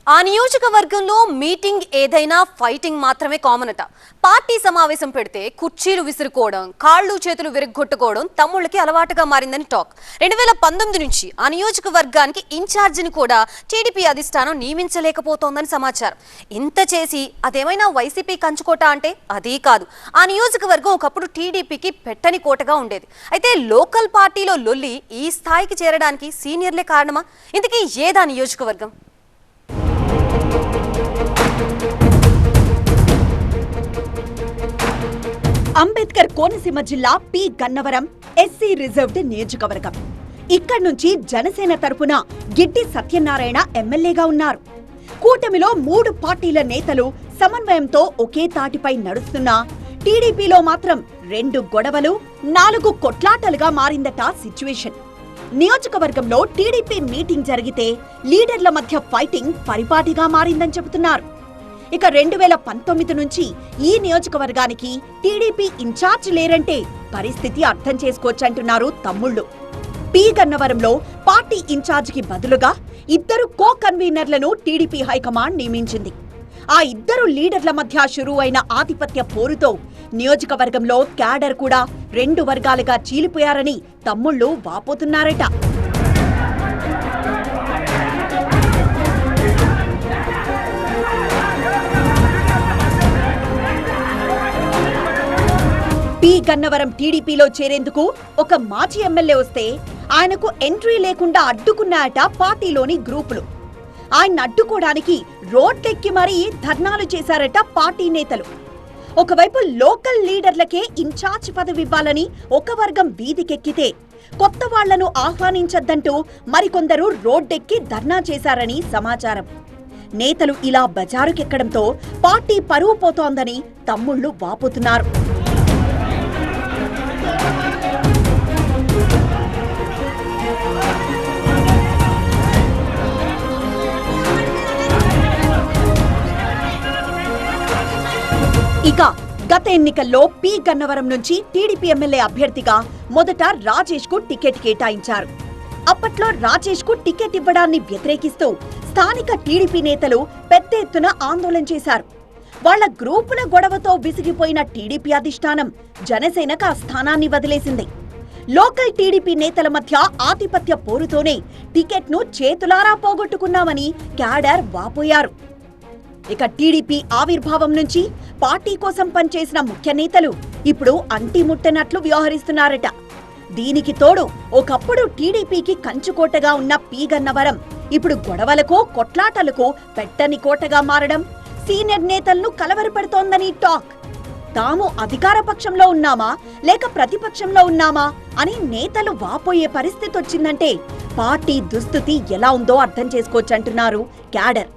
ఆ నియోజకవర్గంలో మీటింగ్ ఏదైనా ఫైటింగ్ మాత్రమే కామన్ అట. పార్టీ సమావేశం పెడితే కుర్చీలు విసురుకోవడం, కాళ్ళు చేతులు విరగ్గొట్టుకోవడం తమ్ముళ్ళకి అలవాటుగా మారిందని టాక్. 2019 నుంచి ఆ నియోజకవర్గానికి ఇన్ఛార్జిని కూడా టీడీపీ అధిష్టానం నియమించలేకపోతోందని సమాచారం. ఇంత చేసి అదేమైనా వైసీపీ కంచుకోట అంటే అదీ కాదు. ఆ నియోజకవర్గం ఒకప్పుడు టీడీపీకి పెట్టని కోటగా ఉండేది. అయితే లోకల్ పార్టీలో లొల్లి ఈ స్థాయికి చేరడానికి సీనియర్లే కారణమా? ఇంతకీ ఏదా నియోజకవర్గం? అంబేద్కర్ కోనసీమ జిల్లా పి గన్నవరం ఎస్సీ రిజర్వ్డ్ నియోజకవర్గం. ఇక్కడి నుంచి జనసేన తరపున గిడ్డి సత్యనారాయణ ఎమ్మెల్యేగా ఉన్నారు. కూటమిలో 3 పార్టీల నేతలు సమన్వయంతో ఒకే తాటిపై నడుస్తున్నా టీడీపీలో మాత్రం 2 గొడవలు 4 కొట్లాటలుగా మారిందట సిచ్యువేషన్. నియోజకవర్గంలో టీడీపీ మీటింగ్ జరిగితే లీడర్ల మధ్య ఫైటింగ్ పరిపాటిగా మారిందని చెబుతున్నారు. ఇక 2019 నుంచి ఈ నియోజకవర్గానికి టీడీపీ ఇన్ఛార్జ్ లేరంటే పరిస్థితి అర్థం చేసుకోవచ్చంటున్నారు తమ్ముళ్ళు. పి గన్నవరంలో పార్టీ ఇన్ఛార్జికి బదులుగా 2 కో కన్వీనర్లను టీడీపీ హైకమాండ్ నియమించింది. ఆ 2 లీడర్ల మధ్య షురూ అయిన ఆధిపత్య పోరుతో నియోజకవర్గంలో క్యాడర్ కూడా 2 వర్గాలుగా చీలిపోయారని తమ్ముళ్ళు వాపోతున్నారట. పి గన్నవరం టీడీపీలో చేరేందుకు ఒక మాజీ ఎమ్మెల్యే వస్తే ఆయనకు ఎంట్రీ లేకుండా అడ్డుకున్నాయట పార్టీలోని గ్రూపులు. ఆయన అడ్డుకోవడానికి రోడ్డెక్కి మరీ ధర్నాలు చేశారట పార్టీ నేతలు. ఒకవైపు లోకల్ లీడర్లకే ఇన్ఛార్జ్ పదవి ఇవ్వాలని ఒక వర్గం వీధికెక్కితే కొత్త వాళ్లను ఆహ్వానించొద్దంటూ మరికొందరు రోడ్డెక్కి ధర్నా చేశారని సమాచారం. నేతలు ఇలా బజారుకెక్కడంతో పార్టీ పరువు పోతోందని తమ్ముళ్లు వాపోతున్నారు. ఇక గత ఎన్నికల్లో పి గన్నవరం నుంచి టీడీపీ ఎమ్మెల్యే అభ్యర్థిగా మొదట రాజేష్ కు టికెట్ కేటాయించారు. అప్పట్లో రాజేష్ కు టికెట్ ఇవ్వడాన్ని వ్యతిరేకిస్తూ స్థానిక టీడీపీ నేతలు పెద్ద ఎత్తున ఆందోళన చేశారు. వాళ్ల గ్రూపుల గొడవతో విసిగిపోయిన టీడీపీ అధిష్టానం జనసేనకు ఆ స్థానాన్ని వదిలేసింది. లోకల్ టీడీపీ నేతల మధ్య ఆధిపత్య పోరుతోనే టికెట్ను చేతులారా పోగొట్టుకున్నామని క్యాడర్ వాపోయారు. ఇక టీడీపీ ఆవిర్భావం నుంచి పార్టీ కోసం పనిచేసిన ముఖ్య నేతలు ఇప్పుడు అంటిముట్టనట్లు వ్యవహరిస్తున్నారట. దీనికి తోడు ఒకప్పుడు టీడీపీకి కంచుకోటగా ఉన్న పి గన్నవరం ఇప్పుడు గొడవలకు కొట్లాటలకు పెట్టని కోటగా మారడం సీనియర్ నేతలను కలవరపెడుతోందని టాక్. తాము అధికార పక్షంలో ఉన్నామా లేక ప్రతిపక్షంలో ఉన్నామా అని నేతలు వాపోయే పరిస్థితి వచ్చిందంటే పార్టీ దుస్థితి ఎలా ఉందో అర్థం చేసుకోవచ్చంటున్నారు క్యాడర్.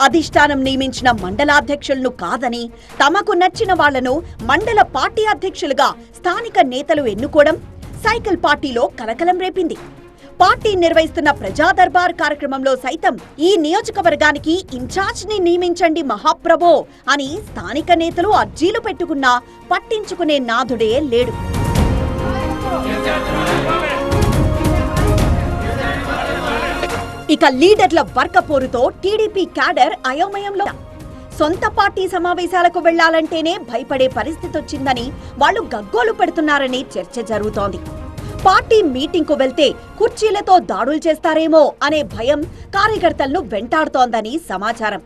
అధిష్టానం నియమించిన మండలాధ్యక్షులను కాదని తమకు నచ్చిన వాళ్లను మండల పార్టీ అధ్యక్షులుగా స్థానిక నేతలు ఎన్నుకోవడం సైకిల్ పార్టీలో కలకలం రేపింది. పార్టీ నిర్వహిస్తున్న ప్రజా దర్బార్ కార్యక్రమంలో సైతం ఈ నియోజకవర్గానికి ఇన్ఛార్జ్ ని నియమించండి మహాప్రభో అని స్థానిక నేతలు అర్జీలు పెట్టుకున్నా పట్టించుకునే నాథుడే లేడు. ఇక లీడర్ల వర్గపోరుతో టీడీపీ క్యాడర్ అయోమయంలో. సొంత పార్టీ సమావేశాలకు వెళ్లాలంటేనే భయపడే పరిస్థితి వచ్చిందని వాళ్లు గగ్గోలు పెడుతున్నారని చర్చ జరుగుతోంది. పార్టీ మీటింగ్కు వెళ్తే కుర్చీలతో దాడులు చేస్తారేమో అనే భయం కార్యకర్తలను వెంటాడుతోందని సమాచారం.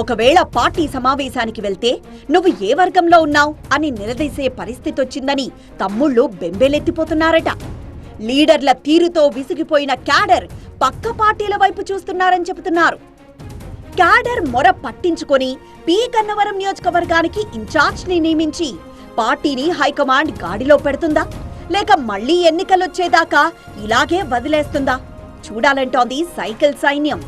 ఒకవేళ పార్టీ సమావేశానికి వెళ్తే నువ్వు ఏ వర్గంలో ఉన్నావు అని నిలదీసే పరిస్థితి వచ్చిందని తమ్ముళ్లు బెంబేలెత్తిపోతున్నారట. లీడర్ల తీరుతో విసిగిపోయిన క్యాడర్ పక్క పార్టీల వైపు చూస్తున్నారని చెబుతున్నారు. క్యాడర్ మొర పట్టించుకొని పి గన్నవరం నియోజకవర్గానికి ఇన్ఛార్జ్ ని నియమించి పార్టీని హైకమాండ్ గాడిలో పెడుతుందా లేక మళ్లీ ఎన్నికలొచ్చేదాకా ఇలాగే వదిలేస్తుందా చూడాలంటోంది సైకిల్ సైన్యం.